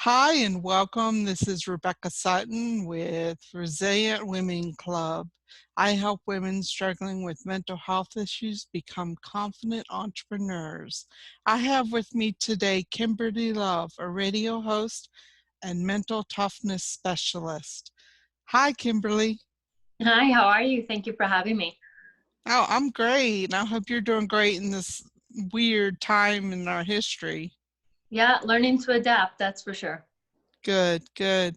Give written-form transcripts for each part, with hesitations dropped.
Hi and welcome. This is Rebecca Sutton with Resilient Women Club. I help women struggling with mental health issues become confident entrepreneurs. I have with me today Kimberly Love, a radio host and mental toughness specialist. Hi, Kimberly. Hi, how are you? Thank you for having me. Oh, I'm great. I hope you're doing great in this weird time in our history. Yeah, learning to adapt, that's for sure. Good, good.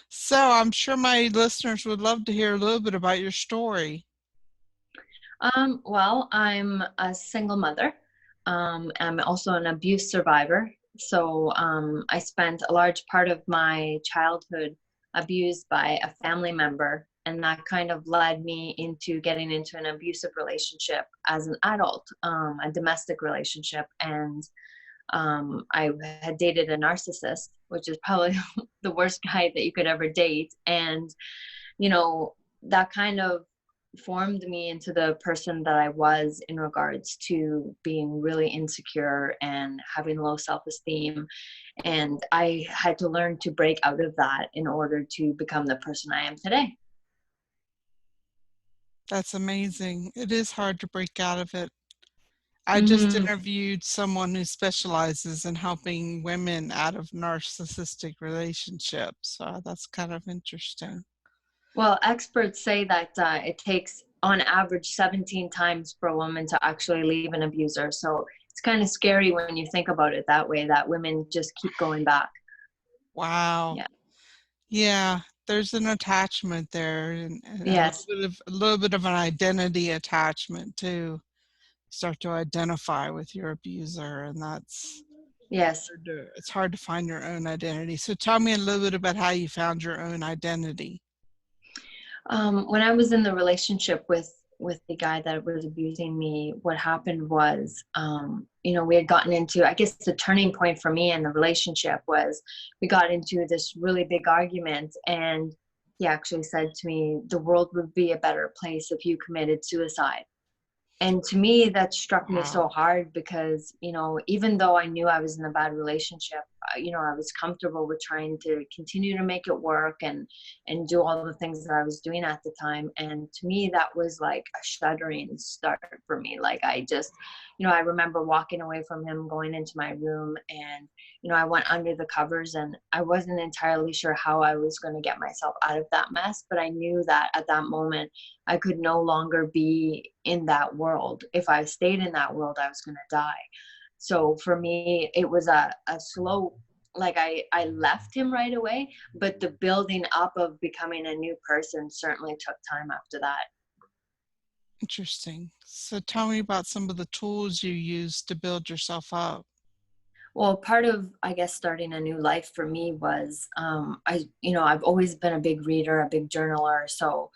So I'm sure my listeners would love to hear a little bit about your story. Well, I'm a single mother. I'm also an abuse survivor. So I spent a large part of my childhood abused by a family member, and that kind of led me into getting into an abusive relationship as an adult, a domestic relationship. And I had dated a narcissist, which is probably the worst guy that you could ever date. And, you know, that kind of formed me into the person that I was in regards to being really insecure and having low self-esteem. And I had to learn to break out of that in order to become the person I am today. That's amazing. It is hard to break out of it. I just Hmm. interviewed someone who specializes in helping women out of narcissistic relationships. So that's kind of interesting. Well, experts say that it takes on average 17 times for a woman to actually leave an abuser. So it's kind of scary when you think about it that way, that women just keep going back. Wow. Yeah. Yeah, there's an attachment there and Yes. a little bit of an identity attachment too. Start to identify with your abuser, and Yes. it's hard to find your own identity. So tell me a little bit about how you found your own identity. When I was in the relationship with the guy that was abusing me, what happened was, we had gotten into, I guess the turning point for me in the relationship was we got into this really big argument, and he actually said to me, the world would be a better place if you committed suicide. And to me, that struck me so Wow. hard because, even though I knew I was in a bad relationship, I was comfortable with trying to continue to make it work and do all the things that I was doing at the time. And to me, that was like a shuddering start for me. Like I just, I remember walking away from him, going into my room, and I went under the covers, and I wasn't entirely sure how I was going to get myself out of that mess, but I knew that at that moment I could no longer be in that world. If I stayed in that world, I was going to die. So for me, it was a slow, like I left him right away, but the building up of becoming a new person certainly took time after that. Interesting. So tell me about some of the tools you use to build yourself up. Well, part of, I guess, starting a new life for me was, I've always been a big reader, a big journaler. So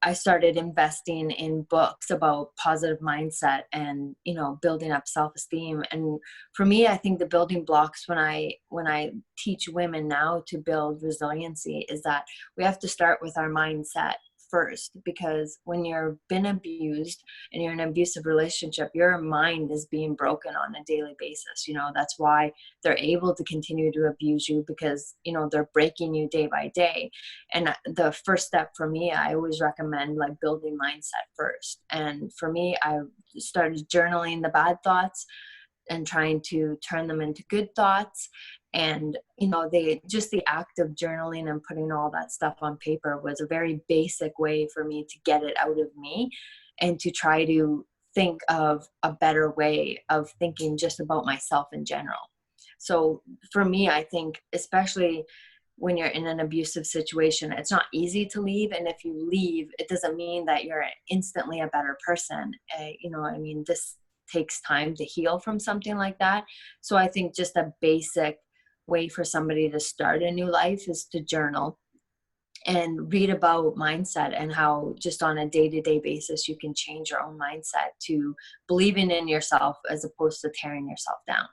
I started investing in books about positive mindset and, building up self-esteem. And for me, I think the building blocks when I teach women now to build resiliency is that we have to start with our mindset first, because when you're been abused and you're in an abusive relationship, your mind is being broken on a daily basis. That's why they're able to continue to abuse you, because they're breaking you day by day. And the first step for me, I always recommend like building mindset first. And for me, I started journaling the bad thoughts and trying to turn them into good thoughts. And they just the act of journaling and putting all that stuff on paper was a very basic way for me to get it out of me and to try to think of a better way of thinking just about myself in general. So for me, I think especially when you're in an abusive situation, it's not easy to leave. And if you leave, it doesn't mean that you're instantly a better person. This takes time to heal from something like that. So I think just a basic way for somebody to start a new life is to journal and read about mindset and how just on a day-to-day basis you can change your own mindset to believing in yourself as opposed to tearing yourself down.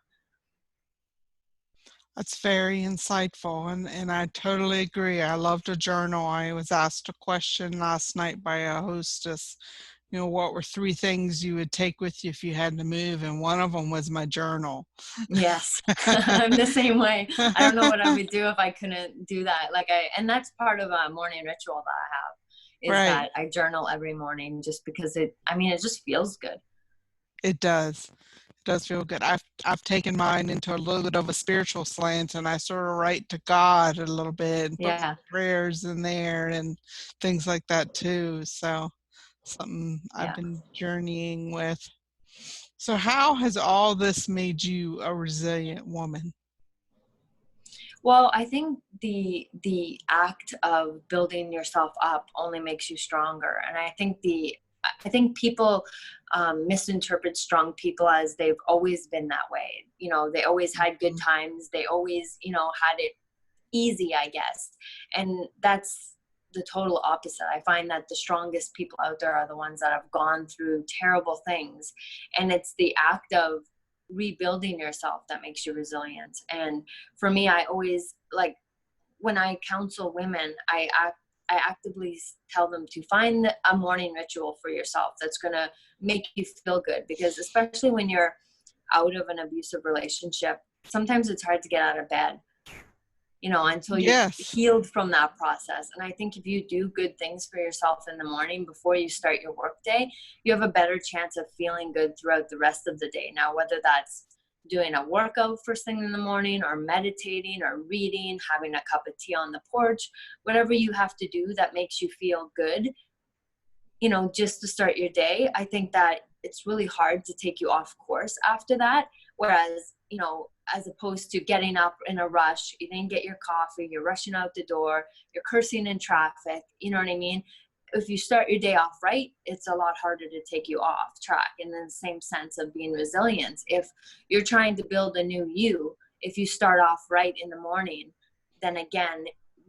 That's very insightful, and I totally agree. I love to journal. I was asked a question last night by a hostess what were three things you would take with you if you had to move, and one of them was my journal. Yes, I'm the same way. I don't know what I would do if I couldn't do that. And that's part of a morning ritual that I have, is Right. that I journal every morning just because it just feels good. It does. It does feel good. I've taken mine into a little bit of a spiritual slant, and I sort of write to God a little bit and put some Yeah. prayers in there and things like that too. So something I've Yeah. been journeying with. So how has all this made you a resilient woman? Well, I think the act of building yourself up only makes you stronger, and I think people misinterpret strong people as they've always been that way. They always had good Mhm. times. They always, had it easy, I guess, and that's the total opposite. I find that the strongest people out there are the ones that have gone through terrible things, and it's the act of rebuilding yourself that makes you resilient. And for me, I always like, when I counsel women, I actively tell them to find a morning ritual for yourself that's going to make you feel good, because especially when you're out of an abusive relationship, sometimes it's hard to get out of bed, until you've Yes. healed from that process. And I think if you do good things for yourself in the morning before you start your workday, you have a better chance of feeling good throughout the rest of the day. Now, whether that's doing a workout first thing in the morning, or meditating, or reading, having a cup of tea on the porch, whatever you have to do that makes you feel good, just to start your day, I think that it's really hard to take you off course after that. Whereas, as opposed to getting up in a rush, you didn't get your coffee, you're rushing out the door, you're cursing in traffic, you know what I mean? If you start your day off right, it's a lot harder to take you off track. And in the same sense of being resilient, if you're trying to build a new you, if you start off right in the morning, then again,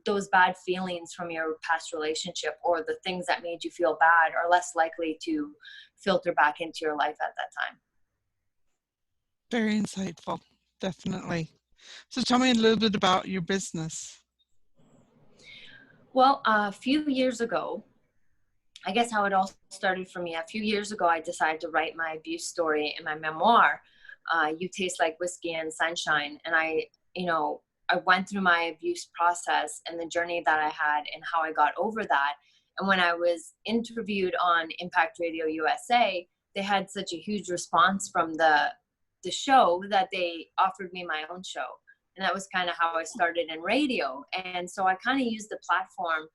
those bad feelings from your past relationship or the things that made you feel bad are less likely to filter back into your life at that time. Very insightful. Definitely. So tell me a little bit about your business. Well, a few years ago, I guess how it all started for me, a few years ago, I decided to write my abuse story in my memoir, You Taste Like Whiskey and Sunshine. And I went through my abuse process and the journey that I had and how I got over that. And when I was interviewed on Impact Radio USA, they had such a huge response from the show that they offered me my own show. And that was kind of how I started in radio. And so I kind of used the platform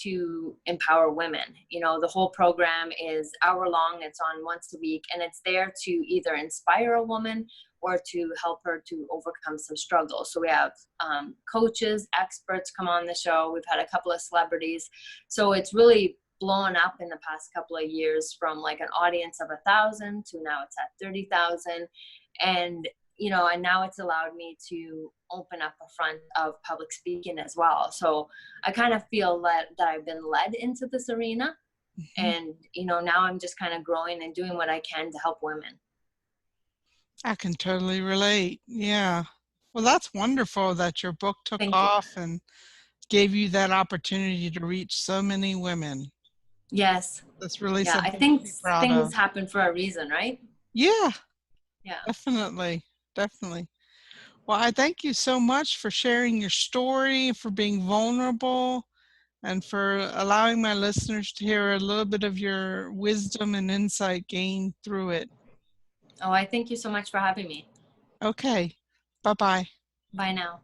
to empower women. The whole program is hour long, it's on once a week, and it's there to either inspire a woman or to help her to overcome some struggles. So we have coaches, experts come on the show. We've had a couple of celebrities. So it's really blown up in the past couple of years from like an audience of 1,000 to now it's at 30,000. And and now it's allowed me to open up a front of public speaking as well. So I kind of feel that I've been led into this arena, Mhm. and now I'm just kind of growing and doing what I can to help women. I can totally relate. Yeah. Well, that's wonderful that your book took Thank you. off and gave you that opportunity to reach so many women. Yes. That's really Yeah, I something to think be proud things of. happen for a reason, right? Yeah, Yeah. definitely. Definitely. Well, I thank you so much for sharing your story, for being vulnerable, and for allowing my listeners to hear a little bit of your wisdom and insight gained through it. Oh, I thank you so much for having me. Okay. Bye bye. Bye now.